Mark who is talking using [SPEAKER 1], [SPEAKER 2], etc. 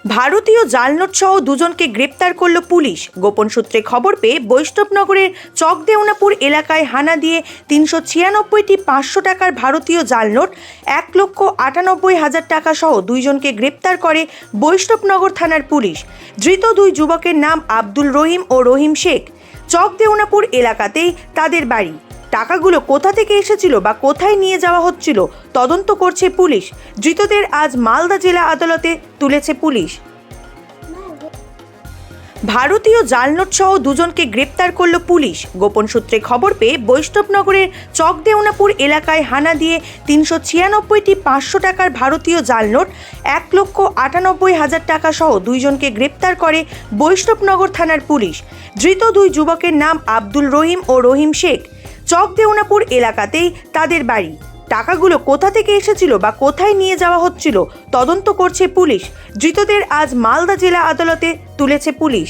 [SPEAKER 1] ভারতীয় জালনোট সহ দুজনকে গ্রেপ্তার করল পুলিশ। গোপন সূত্রে খবর পেয়ে বৈষ্ণবনগরের চকদেওনাপুর এলাকায় হানা দিয়ে ৩৯৬টি ৫০০ টাকার ভারতীয় জালনোট ১,৯৮,০০০ টাকা সহ দুইজনকে গ্রেপ্তার করে বৈষ্ণবনগর থানার পুলিশ। ধৃত দুই যুবকের নাম আব্দুল রহিম ও রহিম শেখ। চকদেওনাপুর এলাকাতেই তাদের বাড়ি। টাকাগুলো কোথা থেকে এসেছিল বা কোথায় নিয়ে যাওয়া হচ্ছিল তদন্ত করছে পুলিশ। ধৃতদের আজ মালদা জেলা আদালতে তুলেছে পুলিশ। ভারতীয় জালনোট সহ দুজনকে গ্রেপ্তার করল পুলিশ। গোপন সূত্রে খবর পেয়ে বৈষ্ণবনগরের চকদেওনাপুর এলাকায় হানা দিয়ে ৩৯৬টি ৫০০ টাকার ভারতীয় জালনোট ১,৯৮,০০০ টাকা সহ দুইজনকে গ্রেপ্তার করে বৈষ্ণবনগর থানার পুলিশ। ধৃত দুই যুবকের নাম আব্দুল রহিম ও রহিম শেখ। চকদেওনাপুর এলাকাতেই তাদের বাড়ি। টাকাগুলো কোথা থেকে এসেছিল বা কোথায় নিয়ে যাওয়া হচ্ছিল তদন্ত করছে পুলিশ। ধৃতদের আজ মালদা জেলা আদালতে তুলেছে পুলিশ।